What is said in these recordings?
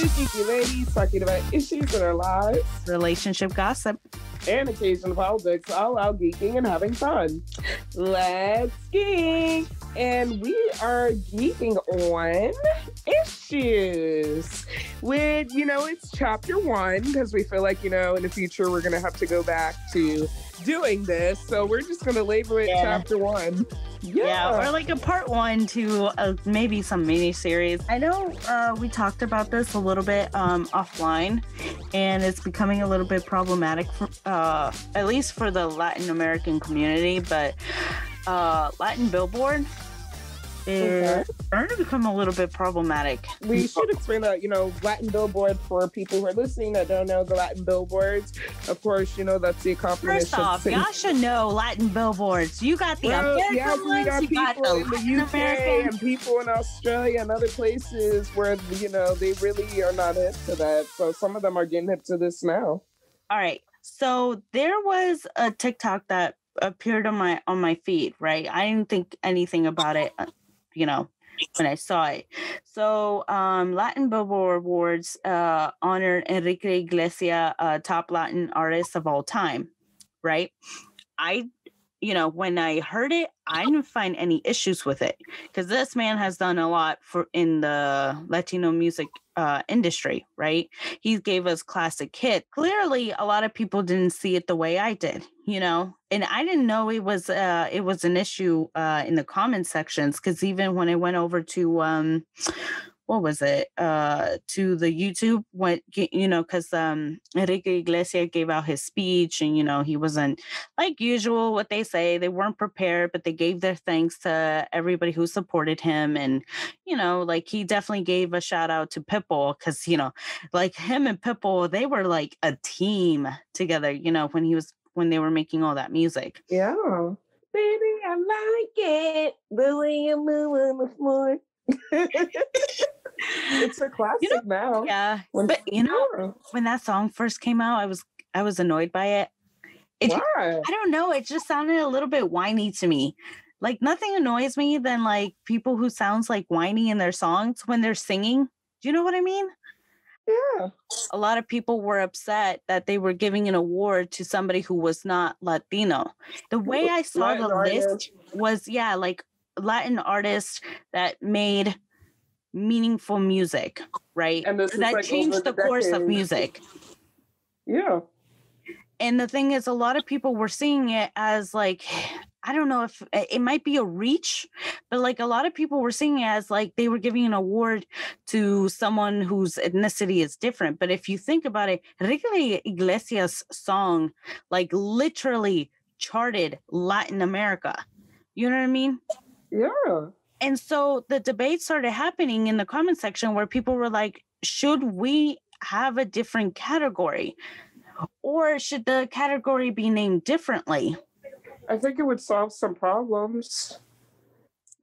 geeky ladies talking about issues in our lives, relationship gossip, and occasional politics, all out geeking and having fun. Let's geek! And we are geeking on issues with, it's chapter 1, because we feel like, in the future we're going to have to go back to doing this. So we're just going to label it chapter 1. Yeah, or like a part 1 to maybe some mini series. I know we talked about this a little bit offline, and it's becoming a little bit problematic for at least for the Latin American community. But Latin Billboard is starting to become a little bit problematic. We should explain that, Latin Billboard, for people who are listening that don't know the Latin Billboards. Of course, that's the accomplishment. First off, y'all should know Latin Billboards. You got the American ones, we got people in the UK American. and people in Australia and other places where, they really are not hip to that. So some of them are getting hip to this now. All right. So there was a TikTok that appeared on my feed, right? I didn't think anything about it, when I saw it. So Latin Billboard Awards honored Enrique Iglesias, top Latin artist of all time, right? When I heard it, I didn't find any issues with it, because this man has done a lot in the Latino music industry, right? He gave us classic hit. Clearly, a lot of people didn't see it the way I did, and I didn't know it was an issue in the comment sections, because even when I went over to what was it? To the YouTube, because Enrique Iglesias gave out his speech, and he wasn't, like usual, what they say. They weren't prepared, but they gave their thanks to everybody who supported him, and he definitely gave a shout out to Pitbull, because like him and Pitbull, they were like a team together. When they were making all that music. Yeah, baby, I like it the way you move on the floor. It's a classic now. Yeah, when that song first came out, I was annoyed by it. Why? I don't know. It just sounded a little bit whiny to me. Like, nothing annoys me than like people who sounds like whiny in their songs when they're singing. Do you know what I mean? Yeah. A lot of people were upset that they were giving an award to somebody who was not Latino. The way I saw Latin the list was, like Latin artists that made meaningful music, right? And this that changed the course of music. Yeah. And the thing is, a lot of people were seeing it as like, I don't know if it might be a reach, but like a lot of people were seeing it as like they were giving an award to someone whose ethnicity is different. But if you think about it, Enrique Iglesias' song like literally charted Latin America. You know what I mean? Yeah. And so the debate started happening in the comment section where people were like, should we have a different category? Or should the category be named differently? I think it would solve some problems.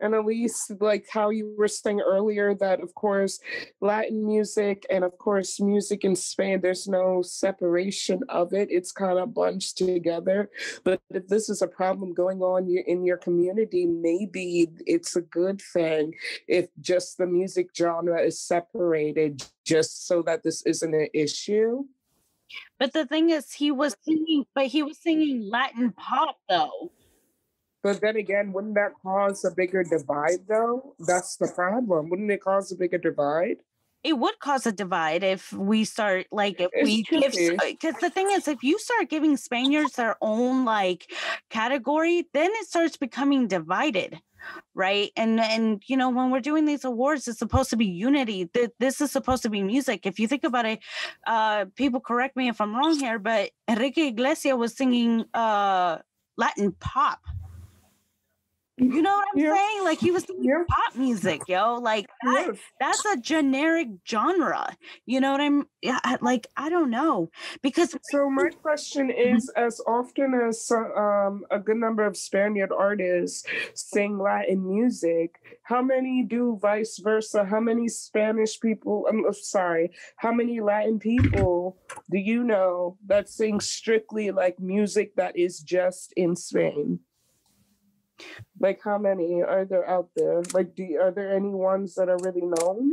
And at least, like how you were saying earlier, that of course, Latin music and of course, music in Spain, there's no separation of it. It's kind of bunched together. But if this is a problem going on in your community, maybe it's a good thing if just the music genre is separated, just so that this isn't an issue. But the thing is, he was singing Latin pop, though. But then again, wouldn't that cause a bigger divide, though? That's the problem. Wouldn't it cause a bigger divide? It would cause a divide if we start, like, because the thing is, if you start giving Spaniards their own, like, category, then it starts becoming divided, right? And when we're doing these awards, it's supposed to be unity. This is supposed to be music. If you think about it, people correct me if I'm wrong here, but Enrique Iglesias was singing Latin pop. You know what I'm saying? Like, he was singing pop music, yo. Like, that's a generic genre. You know what I'm like? I don't know. Because so my question is, as often as a good number of Spaniard artists sing Latin music, how many do vice versa? How many Spanish people, how many Latin people do you know that sing strictly like music that is just in Spain? Like, how many are there out there? Like, are there any ones that are really known?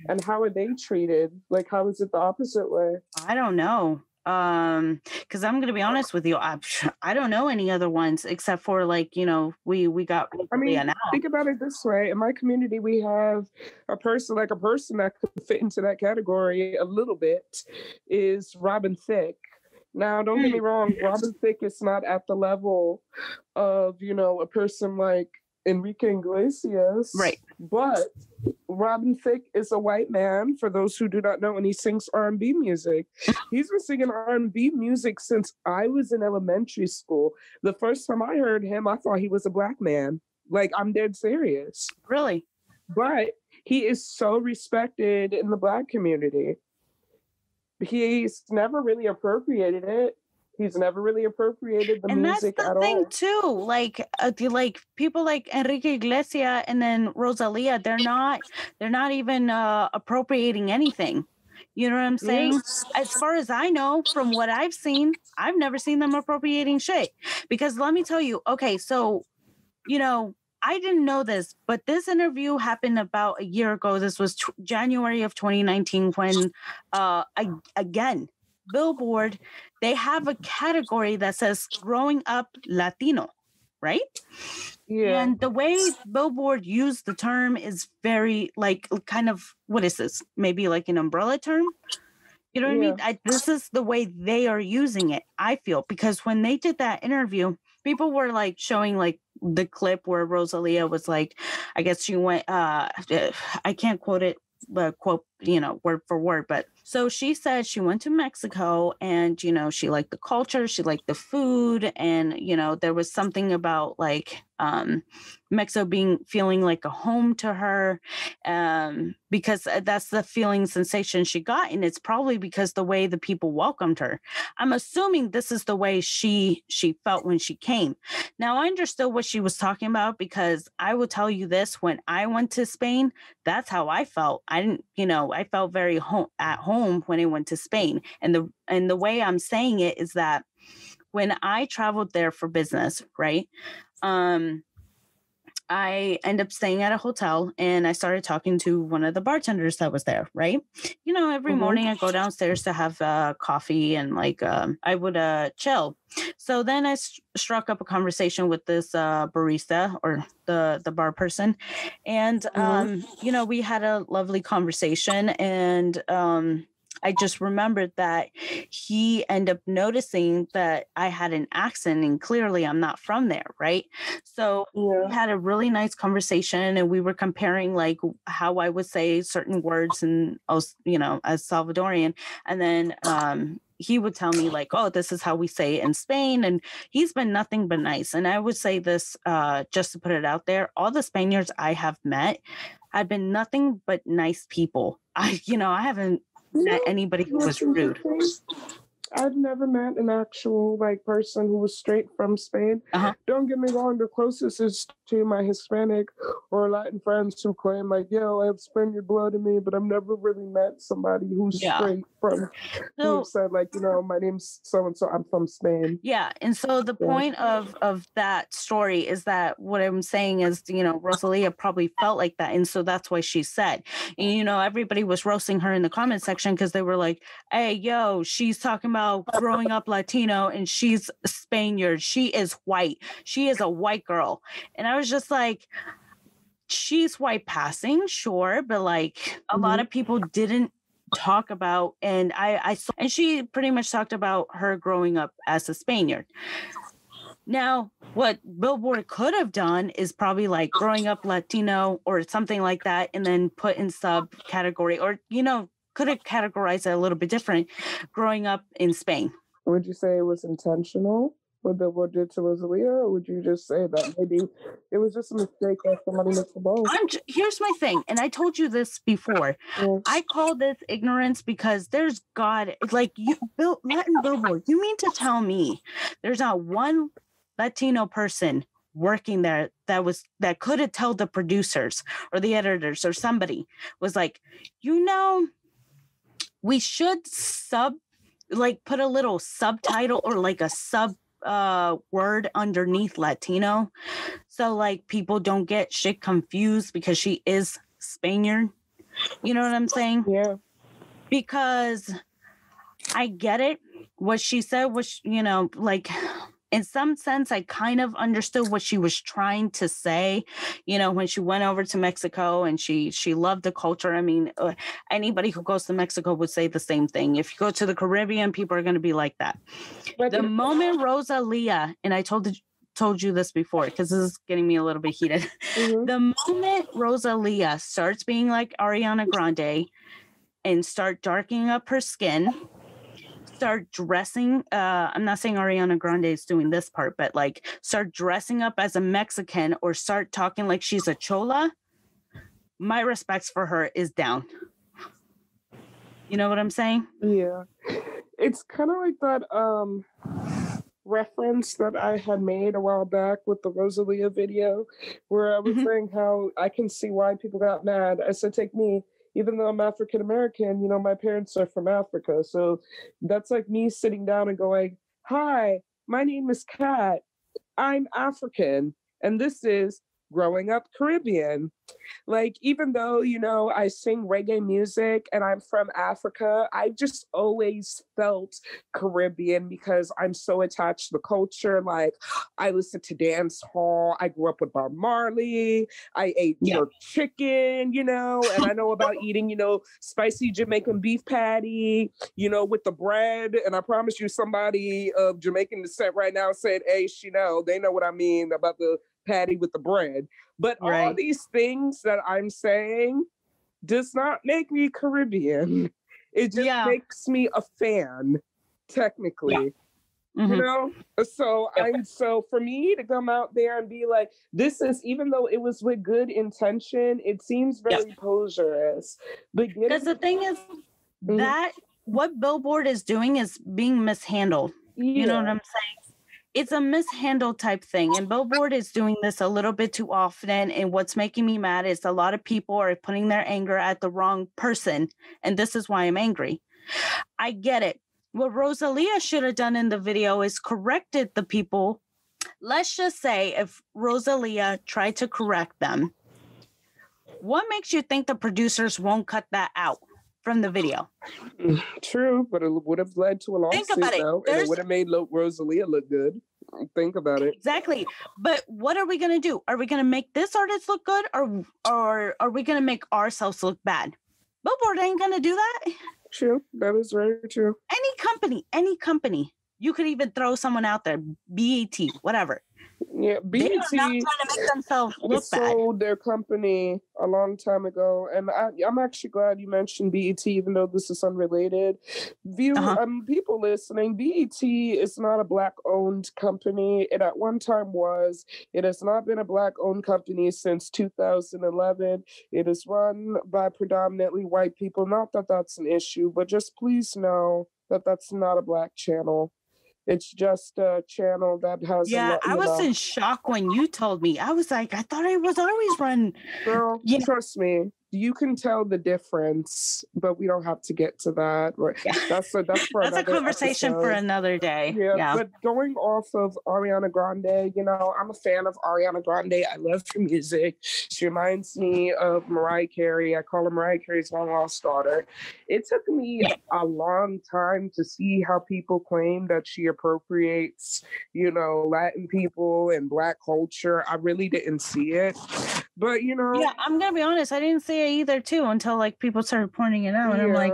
And how are they treated? Like, how is it the opposite way? I don't know. Because I'm gonna be honest with you, I don't know any other ones except for like, you know, we got I mean, now. think about it this way. In my community, we have a person that could fit into that category a little bit is Robin Thicke. Now, don't get me wrong, Robin Thicke is not at the level of, you know, a person like Enrique Iglesias. Right. But Robin Thicke is a white man, for those who do not know, and he sings R&B music. He's been singing R&B music since I was in elementary school. The first time I heard him, I thought he was a black man. Like, I'm dead serious. Really? But he is so respected in the black community. He's never really appropriated it. He's never really appropriated the music at all. And that's the thing too. Like people like Enrique Iglesias and then Rosalia, they're not even appropriating anything. You know what I'm saying? Yes. As far as I know, from what I've seen, I've never seen them appropriating shit. Because let me tell you, okay, so, you know, I didn't know this, but this interview happened about a year ago. This was January of 2019 when, again, Billboard, they have a category that says growing up Latino, right? Yeah. And the way Billboard used the term is very like kind of, what is this? Maybe like an umbrella term? You know what I mean? This is the way they are using it, I feel, because when they did that interview, people were like showing like the clip where Rosalia was like, I guess she went, I can't quote it, quote, you know, word for word, but so she said she went to Mexico and, you know, she liked the culture, she liked the food, and, you know, there was something about like Mexico feeling like a home to her, because that's the feeling sensation she got, and it's probably because the way the people welcomed her. I'm assuming this is the way she felt when she came. Now, I understood what she was talking about, because I will tell you this: when I went to Spain, that's how I felt. I didn't, you know, I felt very at home when I went to Spain, and the way I'm saying it is that when I traveled there for business, right? I ended up staying at a hotel, and I started talking to one of the bartenders that was there, right? You know, every morning I go downstairs to have coffee and like I would chill. So then I struck up a conversation with this barista or the bar person. And, you know, we had a lovely conversation, and I just remembered that he ended up noticing that I had an accent, and clearly I'm not from there, right? So we had a really nice conversation, and we were comparing like how I would say certain words, and you know, as Salvadorian, and then he would tell me like, oh, this is how we say it in Spain, and he's been nothing but nice. And I would say this just to put it out there: all the Spaniards I have met have been nothing but nice people. I haven't met anybody who was rude. I've never met an actual like person who was straight from Spain. Don't get me wrong, the closest is to my Hispanic or Latin friends who claim like, yo, I have Spaniard blood in me, but I've never really met somebody who's straight from, who said like, you know, my name's so-and-so, I'm from Spain. Yeah, and so the point of that story is that what I'm saying is, you know, Rosalia probably felt like that, and so that's why she said, and you know, everybody was roasting her in the comment section because they were like, hey, yo, she's talking about growing up Latino and she's Spaniard. She is white. She is a white girl. And I was just like, she's white passing, sure, but like a lot of people didn't talk about, and I saw, and she pretty much talked about her growing up as a Spaniard. Now, what Billboard could have done is probably like growing up Latino or something like that, and then put in subcategory, or, you know, could have categorized it a little bit different, growing up in Spain. Would you say it was intentional what Billboard did to Rosalia, or would you just say that maybe it was just a mistake that somebody mixed the both? Here's my thing, and I told you this before. I call this ignorance because there's God, like Latin Billboard. You mean to tell me there's not one Latino person working there that could have told the producers or the editors or somebody was like, you know, we should put a little subtitle or like a sub word underneath Latino, so like people don't get shit confused because she is Spaniard. You know what I'm saying? Yeah. Because I get it. What she said was, like, in some sense, I kind of understood what she was trying to say, when she went over to Mexico and she loved the culture. I mean, anybody who goes to Mexico would say the same thing. If you go to the Caribbean, people are going to be like that. But the moment Rosalia, and I told you this before because this is getting me a little bit heated. Mm-hmm. The moment Rosalia starts being like Ariana Grande and start darkening up her skin, start dressing, I'm not saying Ariana Grande is doing this part, but like start dressing up as a Mexican or start talking like she's a chola, my respects for her is down. You know what I'm saying? Yeah. It's kind of like that reference that I had made a while back with the Rosalia video where I was saying how I can see why people got mad. I said, take me. Even though I'm African American, my parents are from Africa. So that's like me sitting down and going, hi, my name is Kat. I'm African. And this is Growing Up Caribbean. Like, even though, I sing reggae music and I'm from Africa, I just always felt Caribbean because I'm so attached to the culture. Like, I listened to dance hall. I grew up with Bob Marley. I ate jerk chicken, and I know about eating, spicy Jamaican beef patty, with the bread. And I promise you, somebody of Jamaican descent right now said, hey, they know what I mean about the patty with the bread. But all these things that I'm saying does not make me Caribbean. It just makes me a fan, technically. So for me to come out there and be like, this is, even though it was with good intention, it seems very poserious. Because the thing is that what Billboard is doing is being mishandled. You know what I'm saying? It's a mishandled type thing. And Billboard is doing this a little bit too often. And what's making me mad is a lot of people are putting their anger at the wrong person. And this is why I'm angry. I get it. What Rosalia should have done in the video is corrected the people. Let's just say if Rosalia tried to correct them, what makes you think the producers won't cut that out from the video? True, but it would have led to a lawsuit. Think about it. And it would have made Rosalia look good. Think about it. Exactly. But what are we going to do? Are we going to make this artist look good or are we going to make ourselves look bad? Billboard ain't going to do that. True. That is very true. Any company. You could even throw someone out there, BET, whatever. Yeah, BET they're not trying to make themselves look bad. Sold their company a long time ago, and I'm actually glad you mentioned BET, even though this is unrelated. People listening, BET is not a Black-owned company. It at one time was. It has not been a Black-owned company since 2011. It is run by predominantly white people. Not that that's an issue, but just please know that that's not a Black channel. It's just a channel that has I was in shock when you told me. I was like, I thought it was always run. Girl, trust me. You can tell the difference, but we don't have to get to that. Right? Yeah. That's a conversation episode. For another day. Yeah, but going off of Ariana Grande, I'm a fan of Ariana Grande. I love her music. She reminds me of Mariah Carey. I call her Mariah Carey's long lost daughter. It took me a long time to see how people claim that she appropriates, Latin people and Black culture. I really didn't see it. But, Yeah, I'm going to be honest. I didn't see it either, too, until, people started pointing it out. And I'm like,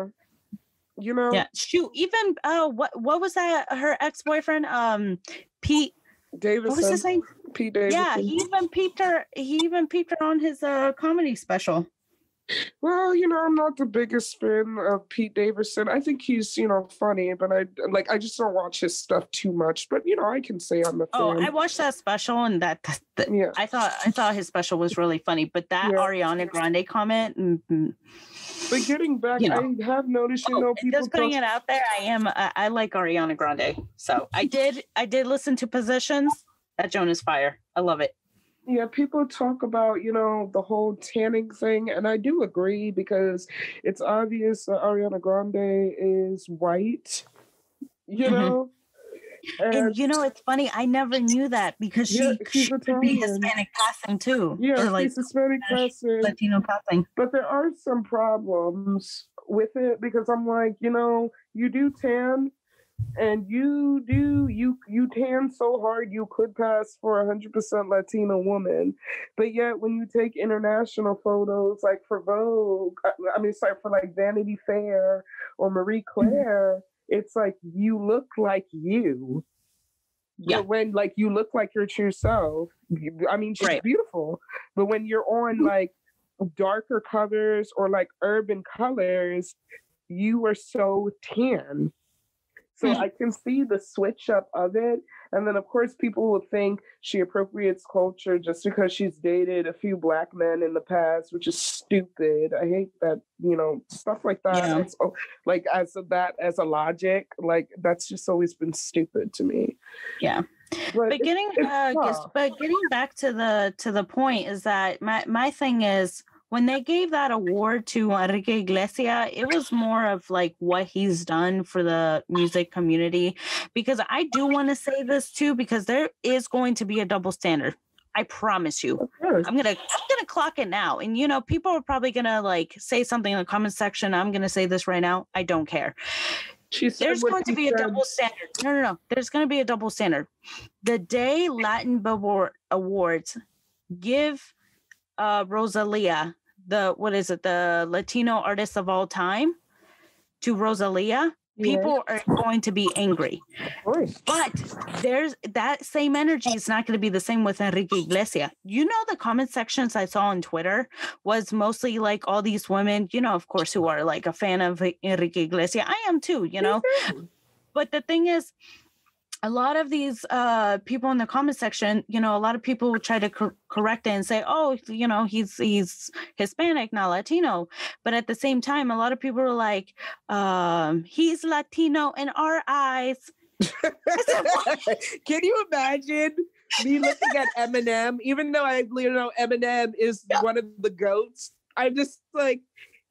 Yeah, shoot. Even, what was that? Her ex-boyfriend, Pete Davidson. What was his name? Pete Davidson. Yeah, he even peeped her on his comedy special. Well, I'm not the biggest fan of Pete Davidson. I think he's, funny, but I just don't watch his stuff too much. But I can say I'm a fan. Oh, I watched that special, and I thought his special was really funny. But that Ariana Grande comment. Mm-hmm. But getting back, I have noticed, people just putting it out there. I like Ariana Grande, so I did listen to Positions. That Joan is fire. I love it. Yeah, people talk about, the whole tanning thing, and I do agree because it's obvious that Ariana Grande is white, And you know, it's funny. I never knew that because she could be Hispanic passing too. Yeah, or like she's Hispanic passing. Latino passing. But there are some problems with it because I'm like, you know, you do tan and you tan so hard you could pass for 100% Latino woman. But yet when you take international photos like for Vogue, for like Vanity Fair or Marie Claire, it's like you look like you. Yeah. But when like you look like your true self, she's beautiful. But when you're on like darker colors or like urban colors, you are so tan. So I can see the switch up of it. And then, of course, people will think she appropriates culture just because she's dated a few Black men in the past, which is stupid. I hate that, you know, stuff like that. Yeah. It's, like, as a logic, like, that's just always been stupid to me. Yeah. But getting back to the point is that my thing is, when they gave that award to Enrique Iglesias, it was more of like what he's done for the music community. Because I do want to say this too, because there is going to be a double standard. I promise you. I'm gonna clock it now. And you know, people are probably gonna like say something in the comment section. I'm gonna say this right now. I don't care. There's going to be a double standard. No. There's going to be a double standard. The day Latin Billboard Awards give Rosalia the Latino artist of all time to Rosalia, people are going to be angry. But there's that same energy is not going to be the same with Enrique Iglesias. You know, the comment sections I saw on Twitter was mostly like all these women, you know, of course, who are like a fan of Enrique Iglesias. I am too, you know. But the thing is, a lot of these people in the comment section, you know, a lot of people would try to correct it and say, oh, you know, he's Hispanic, not Latino. But at the same time, a lot of people are like, he's Latino in our eyes. Can you imagine me looking at Eminem, even though Eminem is one of the GOATs? I'm just like,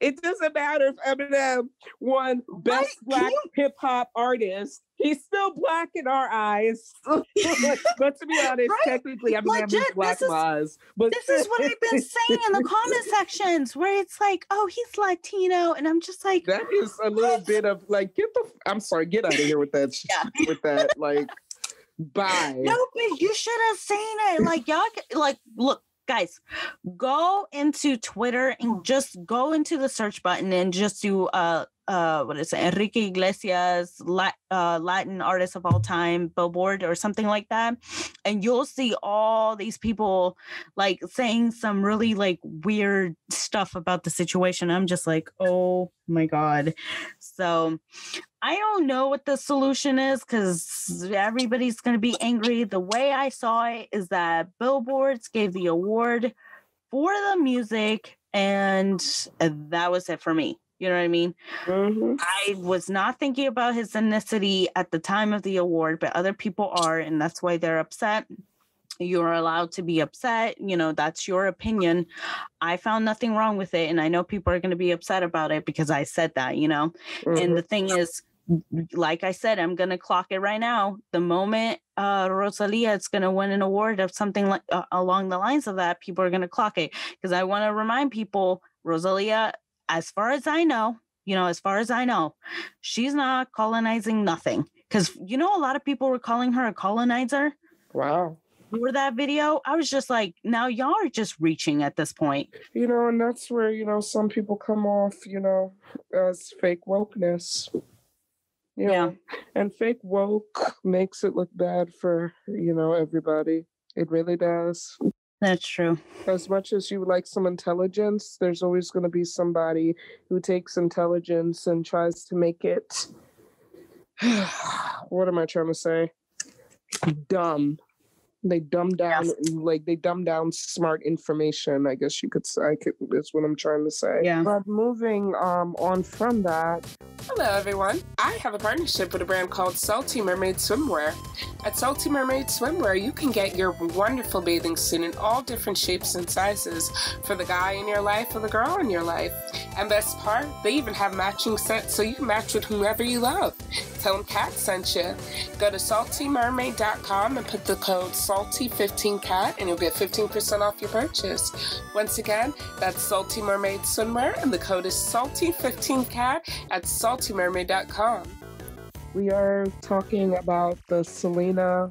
it doesn't matter if Eminem won Best Black Hip Hop Artist. He's still Black in our eyes. But to be honest, technically, Eminem is Black laws. But this is what I've been saying in the comment sections, where it's like, oh, he's Latino, and I'm just like, that is a little bit of like, get out of here with that. With that, like, bye. No, but you should have seen it. Like, y'all, like, look. Guys, go into Twitter and just go into the search button and just do Enrique Iglesias Latin artist of all time Billboard or something like that, and you'll see all these people like saying some really like weird stuff about the situation. I'm just like, oh my god. So I don't know what the solution is because everybody's going to be angry. The way I saw it is that Billboards gave the award for the music, and that was it for me. You know what I mean? Mm-hmm. I was not thinking about his ethnicity at the time of the award, but other people are, and that's why they're upset. You're allowed to be upset. You know, that's your opinion. I found nothing wrong with it, and I know people are going to be upset about it because I said that, you know? Mm-hmm. And the thing is, like I said, I'm going to clock it right now. The moment Rosalia is going to win an award of something like along the lines of that, people are going to clock it. Because I want to remind people, Rosalia, as far as I know, she's not colonizing nothing. Because, you know, a lot of people were calling her a colonizer. Wow. For that video, I was just like, now y'all are just reaching at this point. You know, and that's where, you know, some people come off, you know, as fake wokeness. You know, and fake woke makes it look bad for, you know, everybody. It really does. That's true. As much as you like some intelligence, there's always going to be somebody who takes intelligence and tries to make it, what am I trying to say? Dumb. They dumb down, they dumb down smart information, I guess you could say. That's what I'm trying to say. Yeah. But moving on from that. Hello, everyone. I have a partnership with a brand called Salty Mermaid Swimwear. At Salty Mermaid Swimwear, you can get your wonderful bathing suit in all different shapes and sizes for the guy in your life or the girl in your life. And best part, they even have matching sets so you can match with whomever you love. Tell them Cat sent you. Go to saltymermaid.com and put the code SALTY15CAT and you'll get 15% off your purchase. Once again, that's Salty Mermaid Swimwear and the code is SALTY15CAT at saltymermaid.com. We are talking about the Selena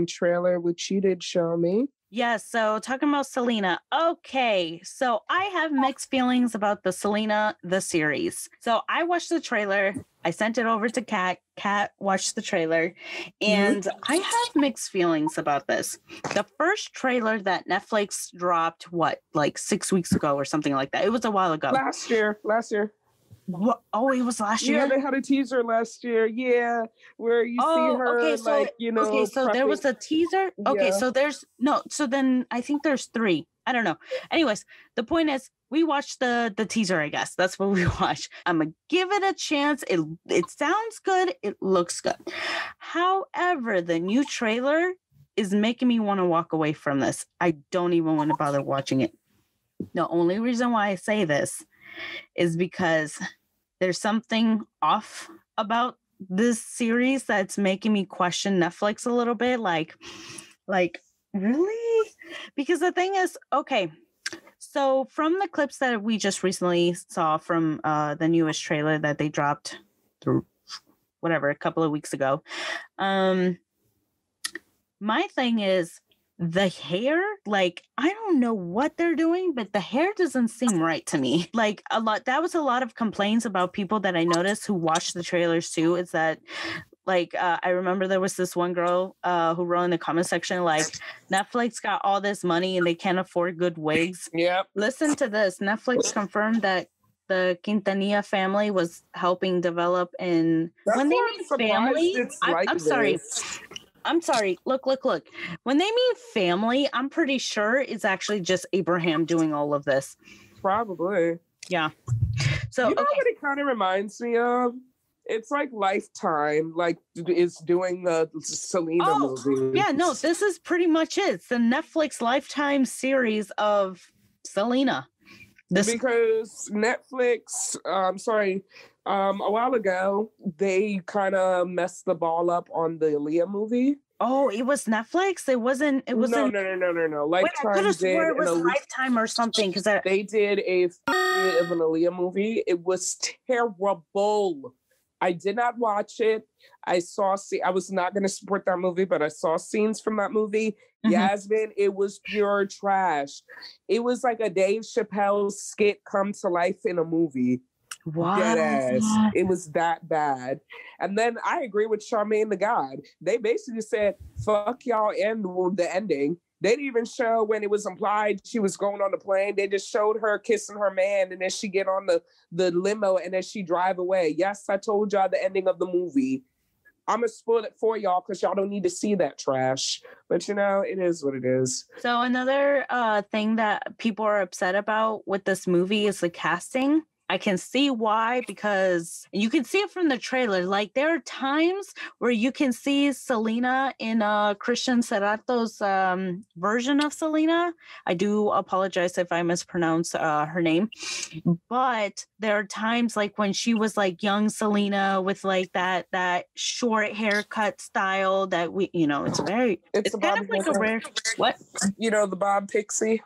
trailer, which you did show me. Yes, so talking about Selena. Okay, so I have mixed feelings about the Selena, the series. So I watched the trailer. I sent it over to Kat. Kat watched the trailer. And I have mixed feelings about this. The first trailer that Netflix dropped, like 6 weeks ago or something like that? It was a while ago. Last year. What? Oh, it was last year? Yeah, they had a teaser last year. Yeah, where you see her, okay, so, Okay, so there was a teaser? Okay, Yeah. so then I think there's 3. I don't know. Anyways, the point is, we watched the teaser, I guess. That's what we watched. I'm going to give it a chance. It sounds good. It looks good. However, the new trailer is making me want to walk away from this. I don't even want to bother watching it. The only reason why I say this is because there's something off about this series that's making me question Netflix a little bit. Like really? Because the thing is, okay, so from the clips that we just recently saw from the newest trailer that they dropped through a couple of weeks ago, my thing is, the hair, like, I don't know what they're doing, but the hair doesn't seem right to me. Like, that was a lot of complaints about people that I noticed who watched the trailers too, is that, like, I remember there was this one girl who wrote in the comment section, like, Netflix got all this money and they can't afford good wigs. Yep. Listen to this. Netflix confirmed that the Quintanilla family was helping develop when they mean family, I'm sorry. I'm sorry. Look. When they mean family, I'm pretty sure it's actually just Abraham doing all of this. Probably. Yeah. So you know what it kind of reminds me of? It's like Lifetime, like is doing the Selena movie. Yeah, no, this is pretty much it. It's the Netflix Lifetime series of Selena. Because Netflix, a while ago, they kind of messed the ball up on the Aaliyah movie. Oh, it was Netflix? It wasn't. No. Lifetime. Wait, I could have swore it was Lifetime or something. Because they did a of an Aaliyah movie. It was terrible. I did not watch it. I was not going to support that movie, but I saw scenes from that movie. Yasmin, it was pure trash. It was like a Dave Chappelle skit come to life in a movie. Wow. Dead ass. It was that bad. And then I agree with Charmaine the God. They basically said, fuck y'all and the ending. They didn't even show when it was implied she was going on the plane. They just showed her kissing her man and then she get on the limo and then she drive away. Yes, I told y'all the ending of the movie. I'm going to spoil it for y'all because y'all don't need to see that trash. But, it is what it is. So another thing that people are upset about with this movie is the casting. I can see why, because you can see it from the trailer. Like, there are times where you can see Selena in Christian Serrato's version of Selena. I do apologize if I mispronounce her name. But there are times like when she was like young Selena with like that short haircut style that it's kind of like a rare, what? The Bob Pixie.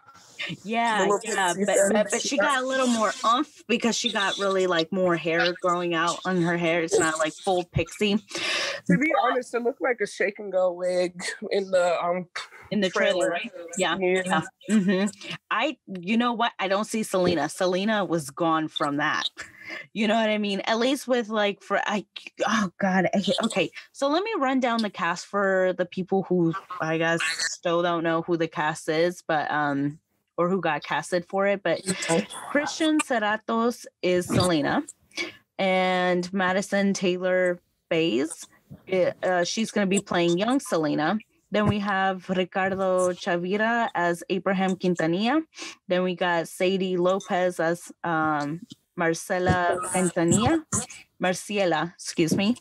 Yeah, but she got a little more oomph because she got really like more hair growing out on her hair. It's not like full pixie. To be honest, it looked like a shake and go wig in the trailer, right? Yeah. Mm-hmm. You know what? I don't see Selena. Selena was gone from that. You know what I mean? At least with like okay. So let me run down the cast for the people who I guess still don't know who the cast is, but or who got casted for it. But Christian Serratos is Selena, and Madison Taylor Bays, she's going to be playing young Selena. Then we have Ricardo Chavira as Abraham Quintanilla. Then we got Sadie Lopez as Marciela, excuse me.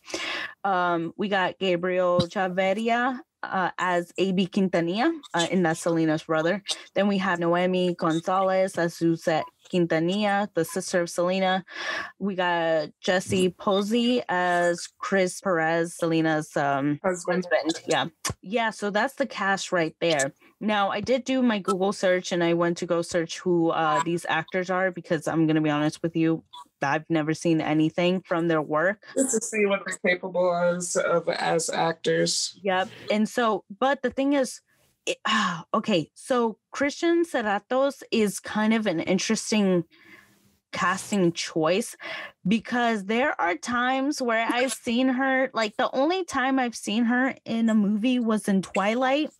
We got Gabriel Chaveria as AB Quintanilla, and that's Selena's brother. Then we have Noemi Gonzalez as Suzette Quintanilla, the sister of Selena. We got Jesse Posey as Chris Perez, Selena's husband. Yeah. So that's the cast right there. Now, I did do my Google search, and I went to go search who these actors are, because I'm going to be honest with you, I've never seen anything from their work. Just to see what they're capable of as actors. Yep. And so, but the thing is, okay, so Christian Serratos is kind of an interesting casting choice, because there are times where I've seen her, like the only time I've seen her in a movie was in Twilight,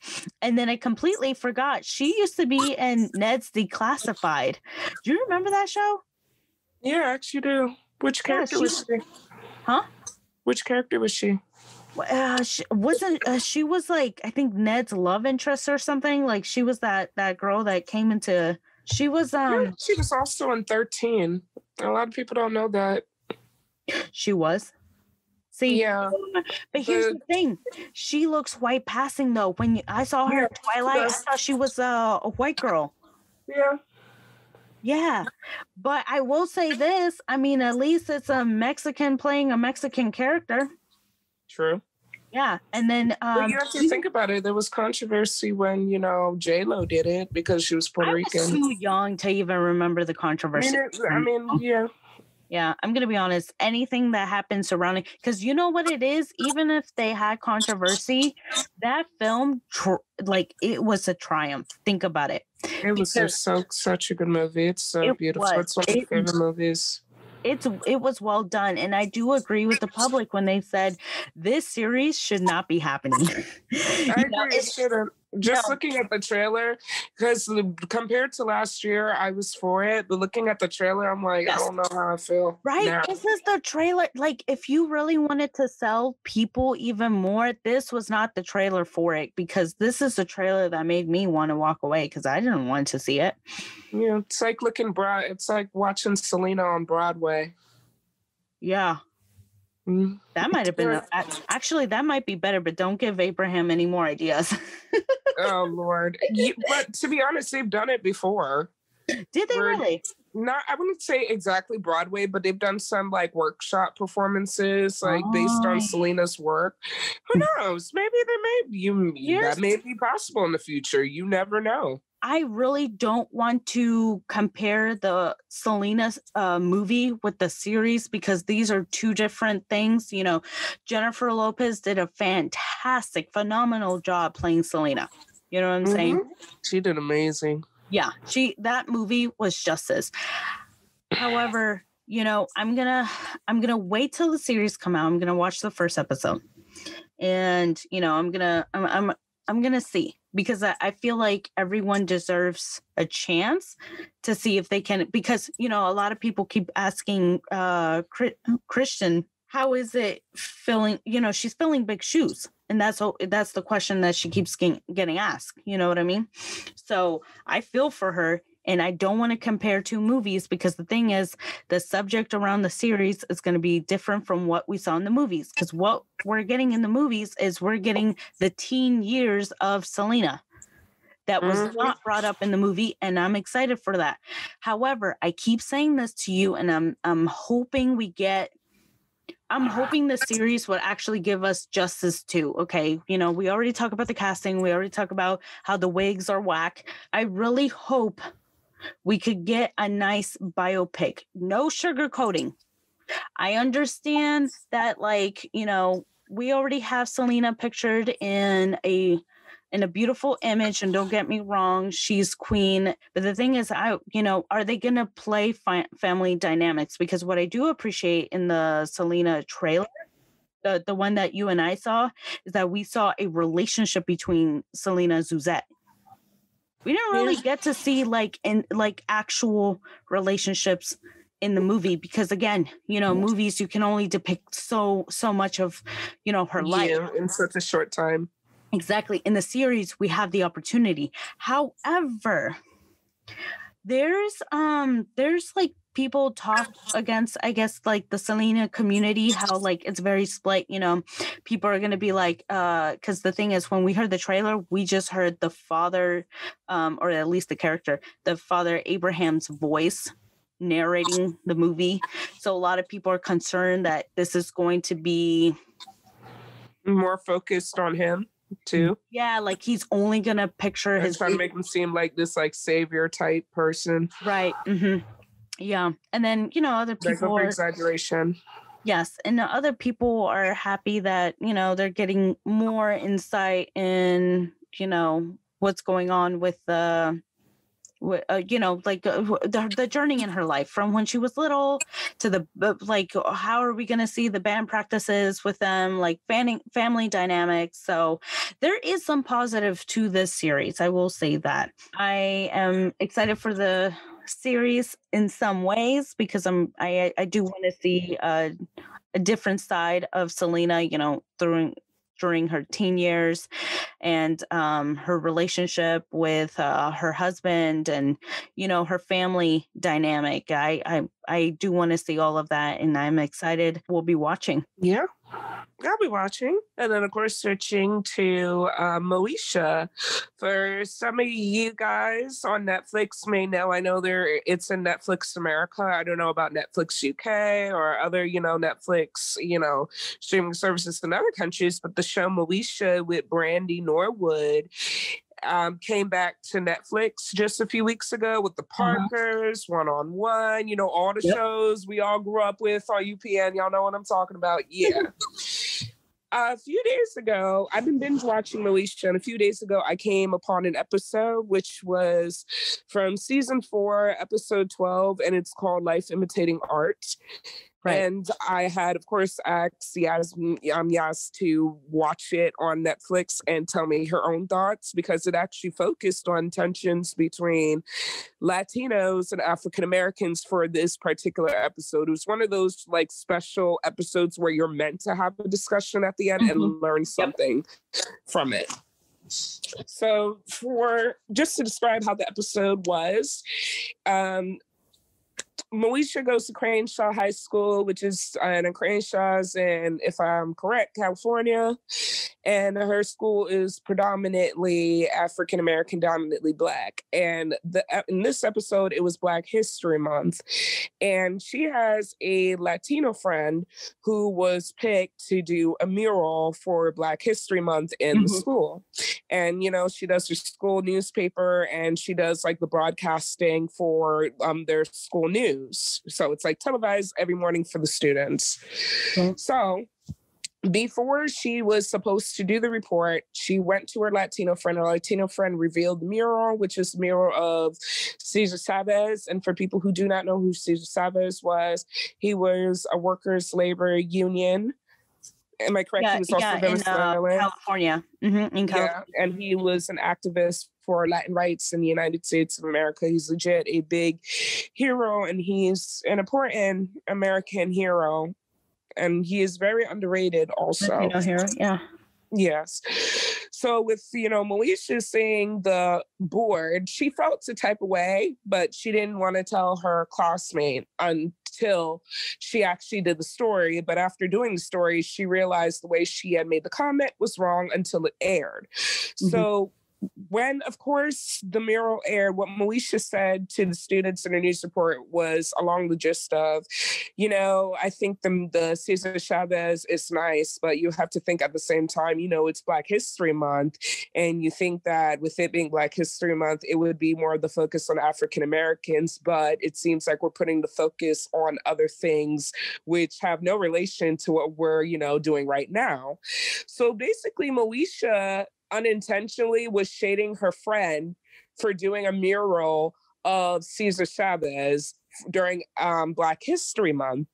and then I completely forgot she used to be in Ned's Declassified. Do you remember that show? Yeah, I actually do. Which character was she? Huh? Which character was she? She was like, I think Ned's love interest or something. Like she was that girl that came into. She was she was also in 13. A lot of people don't know that. She was. See, yeah. But here's the thing: she looks white passing though. When I saw her in Twilight, I thought she was a white girl. Yeah. Yeah, but I will say this. I mean, at least it's a Mexican playing a Mexican character. True. Yeah, and then but you have to think about it. There was controversy when J-Lo did it because she was Puerto Rican. I was too young to even remember the controversy. I mean, yeah. Yeah, I'm gonna be honest. Anything that happens surrounding, because you know what it is. Even if they had controversy, that film, it was a triumph. Think about it. It was such a good movie. It's so beautiful. It's one of my favorite movies. It was well done, and I do agree with the public when they said this series should not be happening. I agree. It shouldn't. Just looking at the trailer, because compared to last year, I was for it. But looking at the trailer, I'm like, I don't know how I feel. Right? Now. This is the trailer. Like, if you really wanted to sell people even more, this was not the trailer for it, because this is the trailer that made me want to walk away, because I didn't want to see it. Yeah, it's like it's like watching Selena on Broadway. Yeah. That might have been actually that might be better, but don't give Abraham any more ideas. Oh Lord. But to be honest, they've done it before. Did they really? I wouldn't say exactly Broadway, but they've done some like workshop performances based on Selena's work. Who knows? Maybe that may be possible in the future. You never know. I really don't want to compare the Selena's movie with the series, because these are two different things. Jennifer Lopez did a phenomenal job playing Selena. You know what I'm saying? She did amazing. Yeah, that movie was justice. However, I'm gonna wait till the series come out. I'm gonna watch the first episode, and I'm gonna see, because I feel like everyone deserves a chance to see if they can, because a lot of people keep asking Christian, how is it filling? She's filling big shoes. And that's the question that she keeps getting asked. You know what I mean? So I feel for her, and I don't want to compare two movies, because the thing is, the subject around the series is going to be different from what we saw in the movies. Because what we're getting in the movies is we're getting the teen years of Selena that was not brought up in the movie, and I'm excited for that. However, I keep saying this to you, and I'm hoping the series would actually give us justice too. Okay. We already talked about the casting. We already talked about how the wigs are whack. I really hope we could get a nice biopic. No sugarcoating. I understand that, we already have Selena pictured in a beautiful image, and don't get me wrong, she's queen. But the thing is, are they going to play family dynamics? Because what I do appreciate in the Selena trailer, the one that you and I saw, is that we saw a relationship between Selena and Suzette. We didn't really get to see actual relationships in the movie, because again, movies, you can only depict so much of, her life in such a short time. Exactly. In the series, we have the opportunity. However, there's people talk against, I guess, like the Selena community, how like it's very split, you know, people are going to be like, because the thing is, when we heard the trailer, we just heard the father, or at least the character, the father Abraham's voice narrating the movie. So a lot of people are concerned that this is going to be more focused on him too. Yeah, like he's only gonna picture his, trying to make him seem like this like savior type person, right? Yeah, and then you know other people like are exaggeration. Yes, and the other people are happy that you know they're getting more insight in you know what's going on with the you know, like the journey in her life from when she was little to the like, how are we going to see the band practices with them, like family dynamics. So there is some positive to this series. I will say that I am excited for the series in some ways because I do want to see a different side of Selena, you know, during her teen years and her relationship with her husband and you know her family dynamic. I do want to see all of that and I'm excited. We'll be watching. Yeah, I'll be watching. And then of course switching to Moesha. For some of you guys on Netflix may know, I know it's in Netflix America. I don't know about Netflix UK or other, you know, Netflix, you know, streaming services in other countries, but the show Moesha with Brandy Norwood came back to Netflix just a few weeks ago with the Parkers, One-on-One, you know, all the shows we all grew up with on UPN. Y'all know what I'm talking about. Yeah. A few days ago, I've been binge watching Moesha, and a few days ago, I came upon an episode which was from season 4, episode 12, and it's called Life Imitating Art. Right. And I had, of course, asked Yaz to watch it on Netflix and tell me her own thoughts because it actually focused on tensions between Latinos and African Americans for this particular episode. It was one of those like special episodes where you're meant to have a discussion at the end and learn something from it. So just to describe how the episode was, Moesha goes to Crenshaw High School, which is in Crenshaw's, and if I'm correct, California. And her school is predominantly African American, dominantly Black. And in this episode, it was Black History Month, and she has a Latino friend who was picked to do a mural for Black History Month in the school. And you know, she does her school newspaper, and she does like the broadcasting for their school news. So it's like televised every morning for the students. So before she was supposed to do the report, she went to her Latino friend. Her Latino friend revealed the mural, which is the mural of Cesar Chavez. And for people who do not know who Cesar Chavez was, he was a workers' labor union. Am I correct? He was also Venezuelan. In California. In California. Yeah, and he was an activist for Latin rights in the United States of America. He's legit a big hero, and he's an important American hero. And he is very underrated also. Latino hero, yeah. Yes. So with, you know, Moesha seeing the board, she felt a type of way, but she didn't want to tell her classmate until she actually did the story. But after doing the story, she realized the way she had made the comment was wrong until it aired. So when, of course, the mural aired, what Moesha said to the students in her news report was along the gist of, you know, I think the Cesar Chavez is nice, but you have to think at the same time, you know, it's Black History Month. And you think that with it being Black History Month, it would be more of the focus on African Americans. But it seems like we're putting the focus on other things which have no relation to what we're, you know, doing right now. So basically, Moesha unintentionally was shading her friend for doing a mural of Cesar Chavez during Black History Month.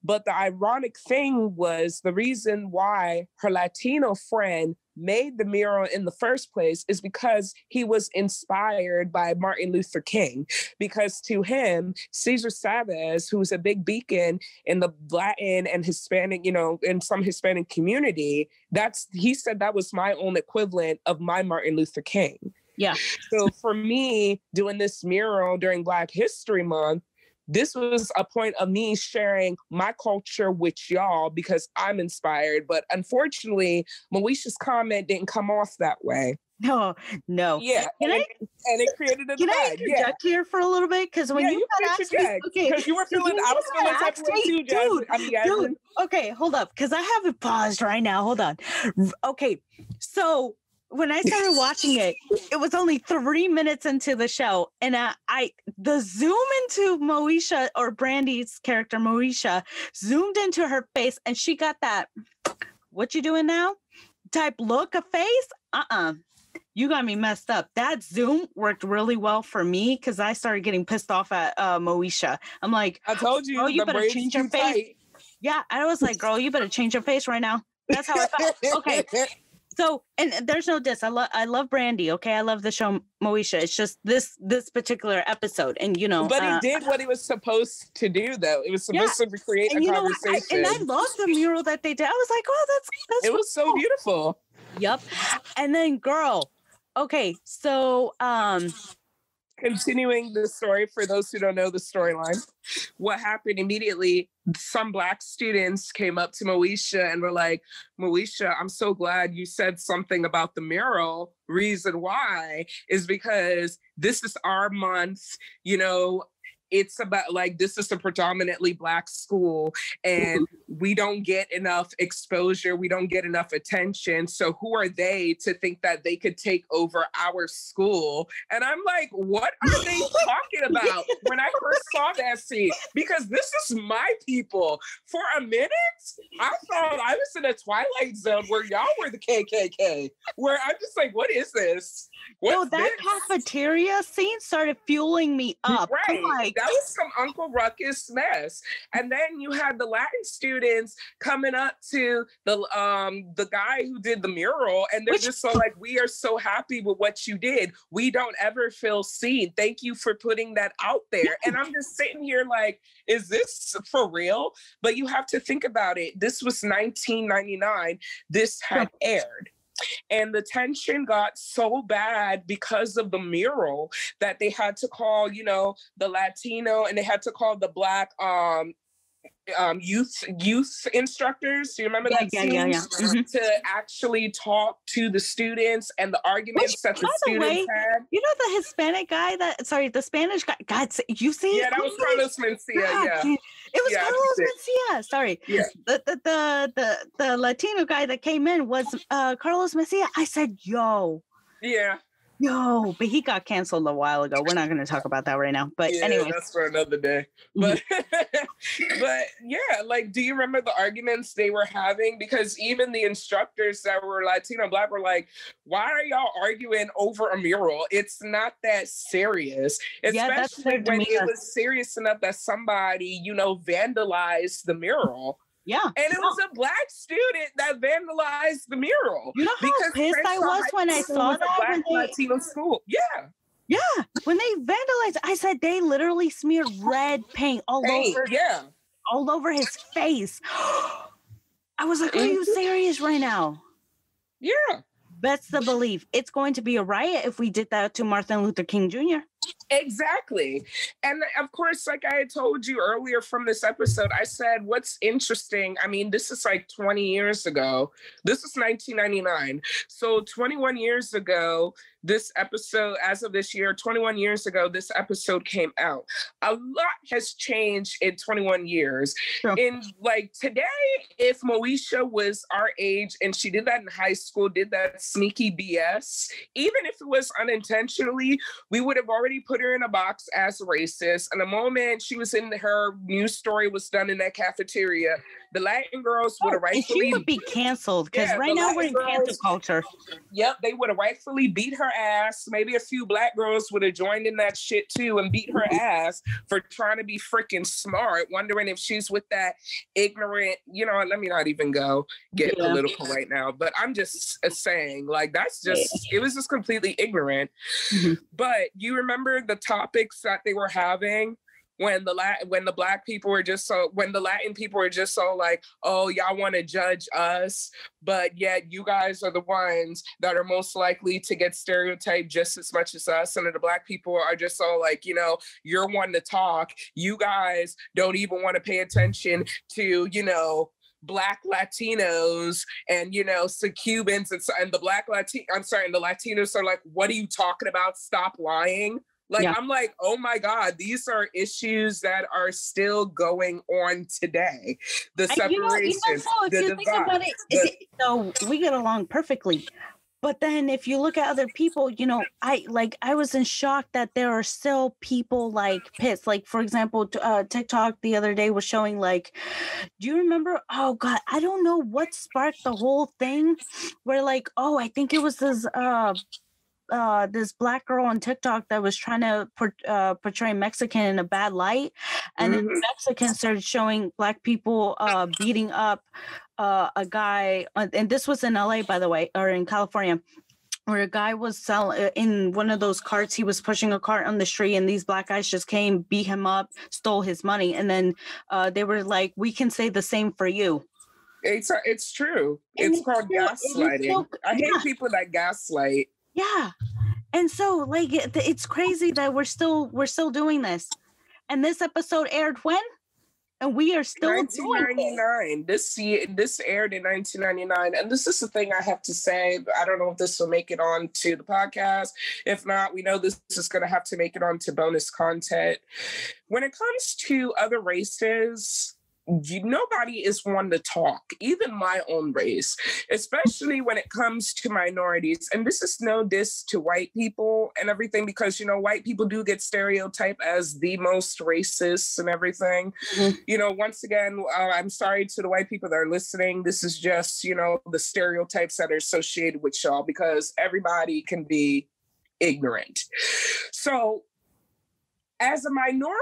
But the ironic thing was the reason why her Latino friend made the mural in the first place is because he was inspired by Martin Luther King. Because to him, Cesar Chavez, who's a big beacon in the Latin and Hispanic, you know, in some Hispanic community, he said that was my own equivalent of my Martin Luther King. Yeah. So for me, doing this mural during Black History Month, this was a point of me sharing my culture with y'all because I'm inspired. But unfortunately, Moesha's comment didn't come off that way. No. Yeah, and it created a divide. Can I interject here for a little bit? Because when you got asked me, because you were feeling, I was feeling type of way too, dude. Okay, hold up, because I have it paused right now. Hold on. Okay, so when I started watching it, it was only 3 minutes into the show, and the zoom into Moesha, or Brandy's character Moesha, zoomed into her face, and she got that "what you doing now" type look of face. You got me messed up. That zoom worked really well for me because I started getting pissed off at Moesha. I'm like, I told you, girl, you better change your face. Tight. Yeah, I was like, girl, you better change your face right now. That's how I felt. Okay. So, and there's no diss. I love Brandy. Okay, I love the show Moesha. It's just this particular episode, and you know. But he did what he was supposed to do, though. It was supposed to create a conversation. And I love the mural that they did. I was like, oh, that's. It was so beautiful. Yep. And then, girl. Okay, so continuing the story for those who don't know the storyline, what happened immediately, some Black students came up to Moesha and were like, Moesha, I'm so glad you said something about the mural. Reason why is because this is our month, you know, it's about like, this is a predominantly Black school and we don't get enough exposure. We don't get enough attention. So who are they to think that they could take over our school? And I'm like, what are they talking about when I first saw that scene? Because this is my people. For a minute, I thought I was in a Twilight Zone where y'all were the KKK, where I'm just like, what is this? Well, that cafeteria scene started fueling me up. Right. Like, that was some Uncle Ruckus mess. And then you had the Latin students coming up to the guy who did the mural, and they're just so like, we are so happy with what you did. We don't ever feel seen. Thank you for putting that out there. And I'm just sitting here like, is this for real? But you have to think about it. This was 1999. This had aired. And the tension got so bad because of the mural that they had to call, you know, the Latino, and they had to call the Black youth instructors. Do you remember that scene? Yeah. Mm-hmm. To actually talk to the students and the arguments that the students had. You know the Hispanic guy the Spanish guy. God, you see? Yeah, that was Carlos Mencia. Yeah, it was Carlos Mencia. Sorry. Yeah. The Latino guy that came in was Carlos Mencia. I said, yo. Yeah. No, but he got canceled a while ago. We're not going to talk about that right now. But anyway, that's for another day. But but yeah, like, do you remember the arguments they were having? Because even the instructors that were Latino Black were like, "Why are y'all arguing over a mural? It's not that serious." Especially when it was serious enough that somebody, you know, vandalized the mural. Yeah. And it was a Black student that vandalized the mural. You know how pissed I was when I saw that? Black Latino school. Yeah. Yeah. When they vandalized, I said they literally smeared red paint all over his face. I was like, are you serious right now? Yeah. Best to believe it's going to be a riot if we did that to Martin Luther King Jr. Exactly. And of course, like I had told you earlier from this episode, I said, what's interesting, I mean, this is like 20 years ago. This is 1999. So 21 years ago, this episode, as of this year, 21 years ago, this episode came out. A lot has changed in 21 years. Sure. In like today, if Moesha was our age and she did that in high school, did that sneaky BS, even if it was unintentionally, we would have already put her in a box as racist. And the moment she was in her news story was done in that cafeteria, the Latin girls would have rightfully... she would be canceled because right now we're in cancel culture. Yep, they would have rightfully beat her ass. Maybe a few Black girls would have joined in that shit too and beat her ass for trying to be freaking smart, wondering if she's with that ignorant, you know, let me not even go get political right now, but I'm just saying, like, that's just, it was just completely ignorant. Mm-hmm. But you remember the topics that they were having? when the black people were just so, when the Latin people were just so like, oh, y'all want to judge us, but yet you guys are the ones that are most likely to get stereotyped just as much as us. And the black people are just so like, you know, you're one to talk. You guys don't even want to pay attention to, you know, Black Latinos and, you know, so Cubans and the and the Latinos are like, what are you talking about? Stop lying. Like, yeah. I'm like, oh my God, these are issues that are still going on today. The separation, if you think about it, so we get along perfectly. But then if you look at other people, you know, I was in shock that there are still people like pissed. Like, for example, TikTok the other day was showing like, do you remember? Oh God, I don't know what sparked the whole thing where like, oh, I think it was this black girl on TikTok that was trying to portray Mexican in a bad light, and then Mexicans started showing black people beating up a guy, and this was in LA, by the way, or in California, where a guy was selling in one of those carts. He was pushing a cart on the street, and these black guys just came, beat him up, stole his money, and then they were like, "We can say the same for you." It's true. It's called gaslighting. I hate people that gaslight. Yeah. And so like it's crazy that we're still doing this. And this episode aired when? And we are still 1999. This aired in 1999. And this is the thing I have to say. I don't know if this will make it on to the podcast. If not, we know this is going to have to make it on to bonus content. When it comes to other races, nobody is one to talk, even my own race, especially when it comes to minorities. And this is no diss to white people and everything, because, you know, white people do get stereotyped as the most racist and everything. You know, once again, I'm sorry to the white people that are listening. This is just, you know, the stereotypes that are associated with y'all, because everybody can be ignorant. So as a minority,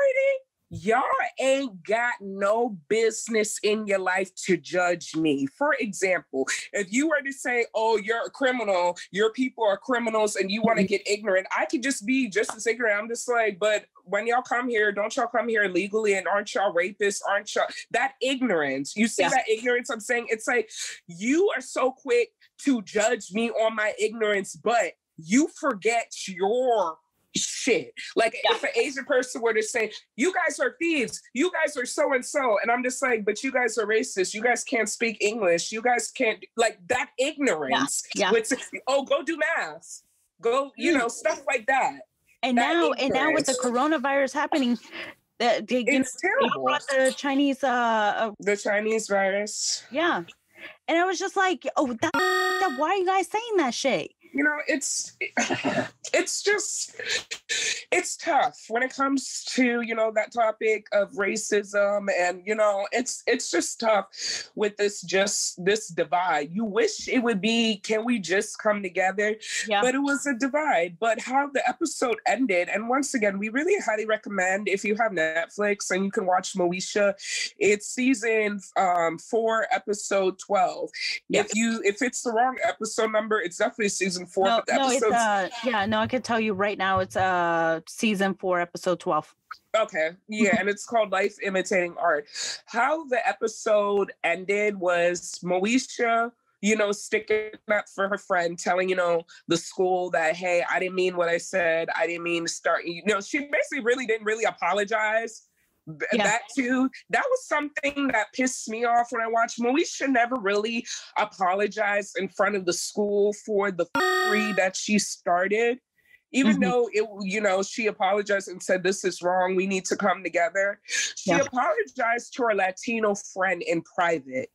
y'all ain't got no business in your life to judge me. For example, if you were to say, oh, you're a criminal, your people are criminals, and you want to get ignorant, I could just be just as ignorant. I'm just like, but when y'all come here, don't y'all come here illegally, and aren't y'all rapists? Aren't y'all? That ignorance, you see that ignorance I'm saying? It's like, you are so quick to judge me on my ignorance, but you forget your shit. Like if an Asian person were to say, you guys are thieves, you guys are so and so, and I'm just like, but you guys are racist, you guys can't speak English, you guys can't, like that ignorance. With, oh, go do math, go, you know, stuff like that. And now with the coronavirus happening, it's terrible. Brought the Chinese the Chinese virus. Yeah. And I was just like, oh, why are you guys saying that shit? You know, it's tough when it comes to, you know, that topic of racism, and, you know, it's just tough with this divide. You wish it would be, can we just come together? Yeah. But it was a divide. But how the episode ended, and once again, we really highly recommend, if you have Netflix and you can watch Moesha, it's season 4, episode 12. Yeah. If it's the wrong episode number, it's definitely season 4. No, I could tell you right now, it's season 4, episode 12. Okay, yeah, and it's called Life Imitating Art. How the episode ended was Moesha, you know, sticking up for her friend, telling, you know, the school that, hey, I didn't mean what I said. I didn't mean to start, you know, she basically didn't really apologize. That too, that was something that pissed me off when I watched. Moesha never really apologized in front of the school for the free that she started, even though it, you know, she apologized and said, this is wrong, we need to come together. She apologized to her Latino friend in private,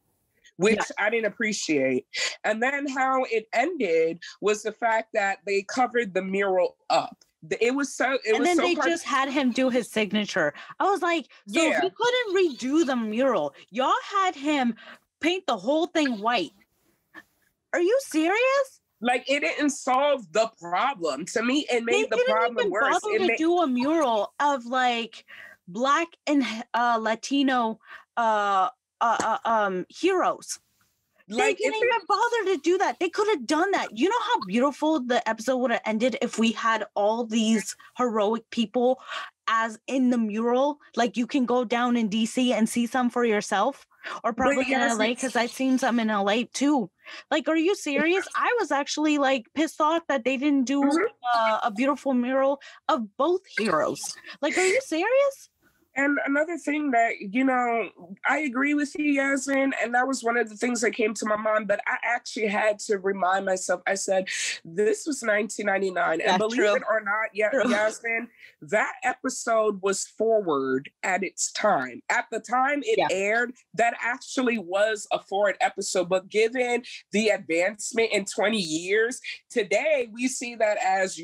which I didn't appreciate. And then how it ended was the fact that they covered the mural up. It was so. And then they just had him do his signature. I was like, so he couldn't redo the mural. Y'all had him paint the whole thing white. Are you serious? Like, it didn't solve the problem. To me, it made the problem worse. It made do a mural of like Black and Latino heroes. They didn't even bother to do that. They could have done that. You know how beautiful the episode would have ended if we had all these heroic people as in the mural? Like you can go down in DC and see some for yourself, or probably in LA, because I've seen some in LA too. Like, are you serious? I was actually like pissed off that they didn't do a beautiful mural of both heroes. Like, are you serious? And another thing that, you know, I agree with you, Yasmin, and that was one of the things that came to my mind, but I actually had to remind myself, I said, this was 1999, and believe it or not, Yasmin, that episode was forward at its time. At the time it aired, that actually was a forward episode, but given the advancement in 20 years, today we see that as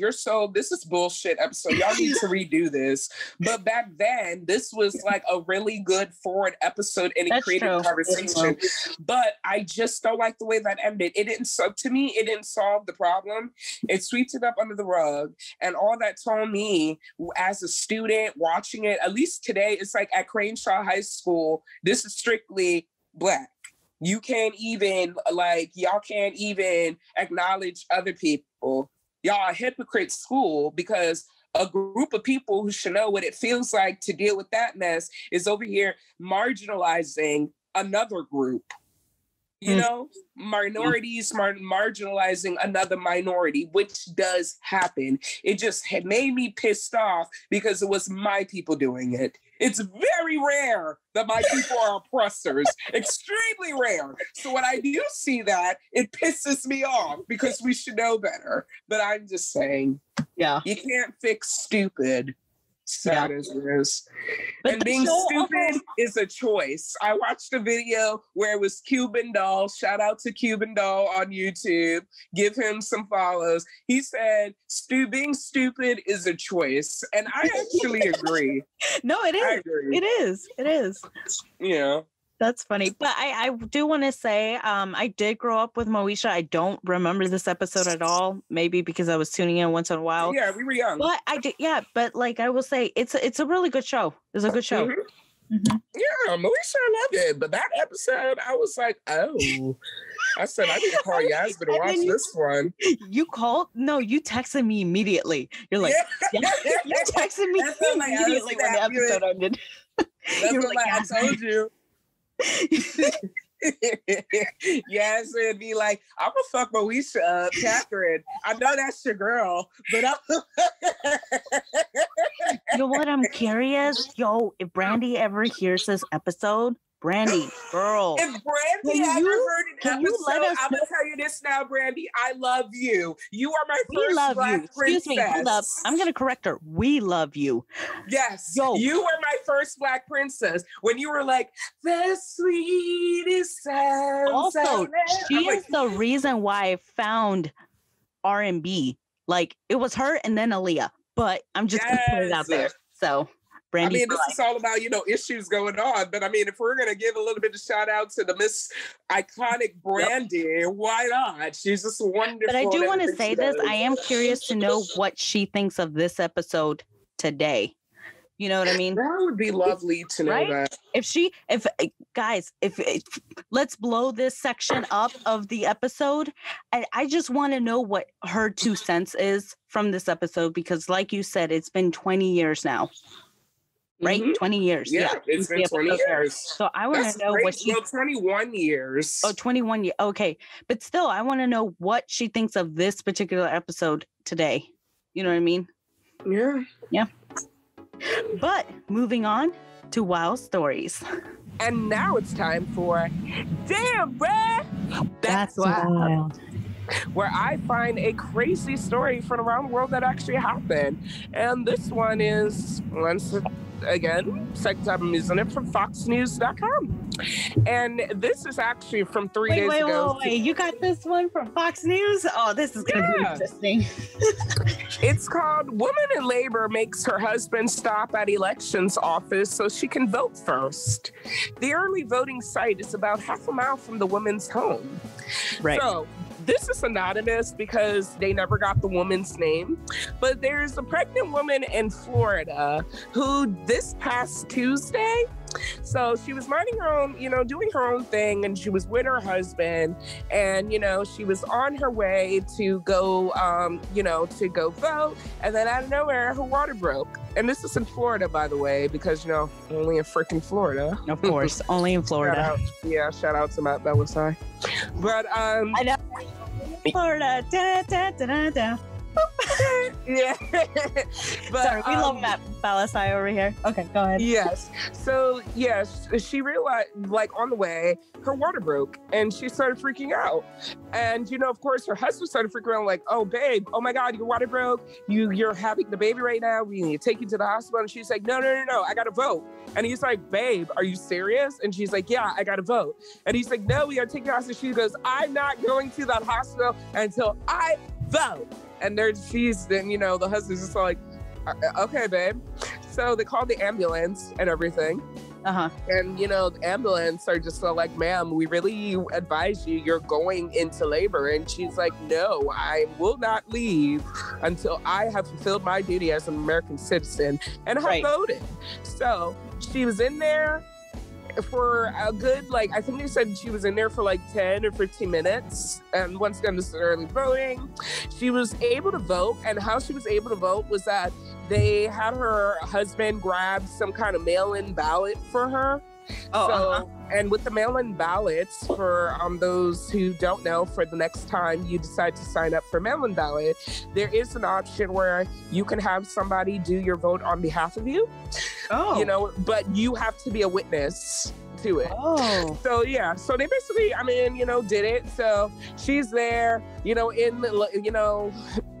this is bullshit episode. Y'all need to redo this. But back then, this was like a really good forward episode in a creative conversation. But I just don't like the way that ended. It didn't solve the problem. It sweeps it up under the rug. And all that told me as a student watching it, at least today, it's like at Crenshaw High School, this is strictly Black. You can't even, y'all can't even acknowledge other people. Y'all a hypocrite school because a group of people who should know what it feels like to deal with that mess is over here marginalizing another group. You know, minorities marginalizing another minority, which does happen. It just had made me pissed off because it was my people doing it. It's very rare that my people are oppressors, extremely rare. So when I do see that, it pisses me off because we should know better. But I'm just saying, you can't fix stupid. Sad as it is. But and being stupid is a choice. I watched a video where it was Cuban Doll. Shout out to Cuban Doll on YouTube. Give him some follows. He said, being stupid is a choice. And I actually agree. No, it is. I agree. It is. It is. Yeah. That's funny. But I do want to say, I did grow up with Moesha. I don't remember this episode at all. Maybe because I was tuning in once in a while. Yeah, we were young. But I did, but like I will say, it's a really good show. It's a good show. Mm-hmm. Mm-hmm. Yeah, Moesha, I love it. But that episode, I was like, oh. I said, I need to call Yasmin to watch this one. You called? No, you texted me immediately. You're like, you texted me immediately when the episode ended. That's what I told you. Yes, it'd be like, I'm gonna fuck Moesha up, Catherine. I know that's your girl, but you know what? I'm curious. Yo, if Brandy ever hears this episode, Brandy, girl. If Brandy ever heard an episode, I'm gonna tell you this now, Brandy. I love you. You are my first Black princess. Excuse me, hold up. I'm gonna correct her. We love you. Yes. Yo. You were my first Black princess. When you were like, the sweetest sound. Also, she is the reason why I found R&B. Like, it was her and then Aaliyah. But I'm just gonna put it out there. So Brandy, I mean, this is all about, issues going on. But I mean, if we're going to give a little bit of shout out to the Miss Iconic Brandy, why not? She's just wonderful. But I do want to say this. I am curious to know what she thinks of this episode today. You know what I mean? That would be lovely to know that. If let's blow this section up of the episode. I just want to know what her 2 cents is from this episode, because like you said, it's been 20 years now. Right? Mm-hmm. 20 years. Yeah, it's been 20 years. So I want to know what she... 21 years. Oh, 21 years. Okay. But still, I want to know what she thinks of this particular episode today. You know what I mean? Yeah. Yeah. But moving on to Wild Stories. And now it's time for Damn, bruh! That's wild. Where I find a crazy story from around the world that actually happened. And this one is, once again, second time I'm using it, from foxnews.com. And this is actually from 3 days ago. Wait, you got this one from Fox News? Oh, this is going to be interesting. It's called Woman in Labor Makes Her Husband Stop at Elections Office So She Can Vote First. The early voting site is about half a mile from the woman's home. Right. So this is anonymous because they never got the woman's name, but there's a pregnant woman in Florida who this past Tuesday So she was minding her own, doing her own thing, and she was with her husband, and, she was on her way to go, to go vote. And then out of nowhere, her water broke. And this is in Florida, by the way, because, only in freaking Florida. Of course, only in Florida. Shout out to Matt Belisai. But, I know. Florida. Da, da, da, da, da. Yeah. But, sorry, we love Matt Belisai over here. Okay, go ahead. Yes. So, yes, she realized, on the way, her water broke, and she started freaking out. And, of course, her husband started freaking out, like, oh, babe, oh, my God, your water broke. You're having the baby right now. We need to take you to the hospital. And she's like, no, I got to vote. And he's like, babe, are you serious? And she's like, yeah, I got to vote. And he's like, no, we got to take you to the hospital. She goes, I'm not going to that hospital until I vote. And the husband's just like, okay, babe. So they called the ambulance and everything. Uh-huh. And, the ambulance are just like, ma'am, we really advise you're going into labor. And she's like, no, I will not leave until I have fulfilled my duty as an American citizen and have voted. So she was in there for a good, I think they said she was in there for 10 or 15 minutes. And once again, this is early voting. She was able to vote. And how she was able to vote was that they had her husband grab some kind of mail-in ballot for her. And with the mail-in ballots, for those who don't know, for the next time you decide to sign up for mail-in ballot, there is an option where you can have somebody do your vote on behalf of you. But you have to be a witness to it. So yeah, so they basically, did it. So she's there,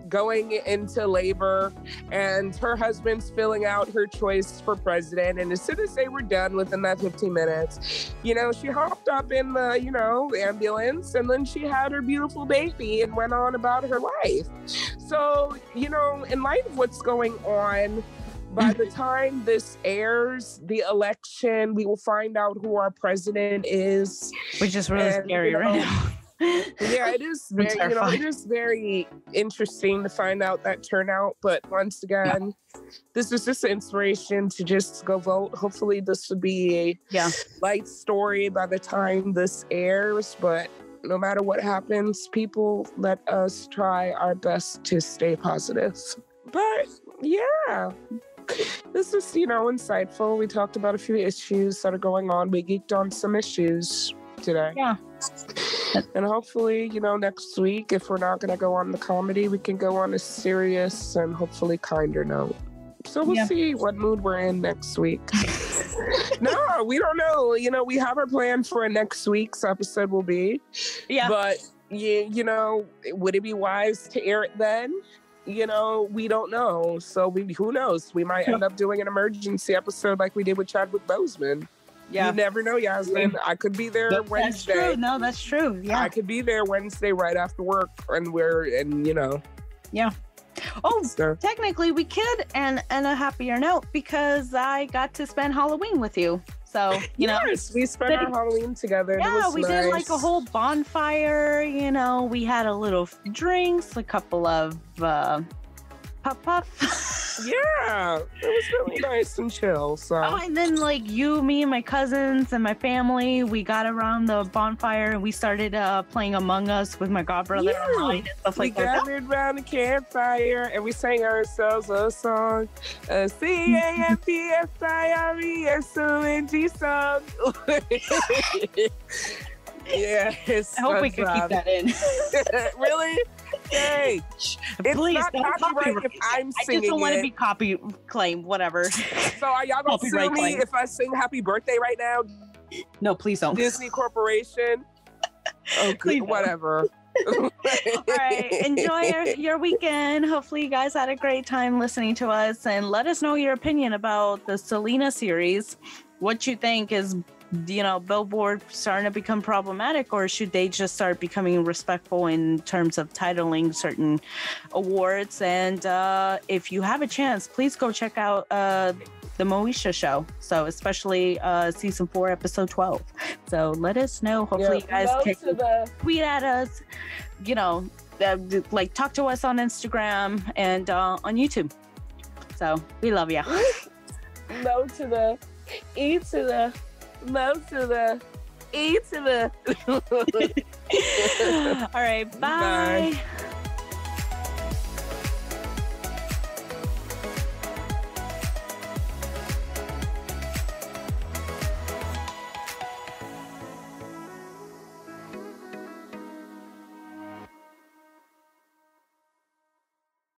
going into labor, and her husband's filling out her choice for president. And as soon as they were done within that 15 minutes, she hopped up in the, ambulance, and then she had her beautiful baby and went on about her life. So, in light of what's going on, by the time this airs, the election, we will find out who our president is. Which is really scary right now. Yeah, it is very, it is very interesting to find out that turnout. But once again, this is just an inspiration to just go vote. Hopefully this will be a light story by the time this airs. But no matter what happens, people, let us try our best to stay positive. But yeah, this is, insightful. We talked about a few issues that are going on. We geeked on some issues today. Yeah. And hopefully, next week, if we're not going to go on the comedy, we can go on a serious and hopefully kinder note. So we'll see what mood we're in next week. No, we don't know. We have our plan for next week's episode will be. Yeah. But, would it be wise to air it then? We don't know. So who knows? We might end up doing an emergency episode like we did with Chadwick Boseman. Yeah. You never know, Yasmin. I could be there Wednesday. That's true. No, that's true. Yeah. I could be there Wednesday right after work, and Yeah. Oh, so. Technically we could, and a happier note, because I got to spend Halloween with you. So, yes, we spent our Halloween together. Yeah, we did a whole bonfire. We had a little drinks, a couple of puff. Yeah, it was really nice and chill. So. Oh, and then you, me, and my cousins and my family, we got around the bonfire and we started playing Among Us with my godbrother online and stuff like that. We gathered around the campfire and we sang ourselves a song, a CAMPFIRESONG song. Yeah, I hope we could keep that in. Really? Hey, please it's not copyright if I'm singing. I just don't want to be copy claimed, whatever. So are y'all gonna sue me if I sing Happy Birthday right now? No, please don't. Disney Corporation. Oh, good, whatever. All right, enjoy your weekend. Hopefully you guys had a great time listening to us, and let us know your opinion about the Selena series. What you think is Billboard starting to become problematic, or should they just start becoming respectful in terms of titling certain awards? And if you have a chance, please go check out the Moesha show. So especially season 4, episode 12. So let us know. Hopefully you guys can tweet at us, talk to us on Instagram and on YouTube. So we love you. No to the E to the Mo to the E to the. All right, bye. Bye.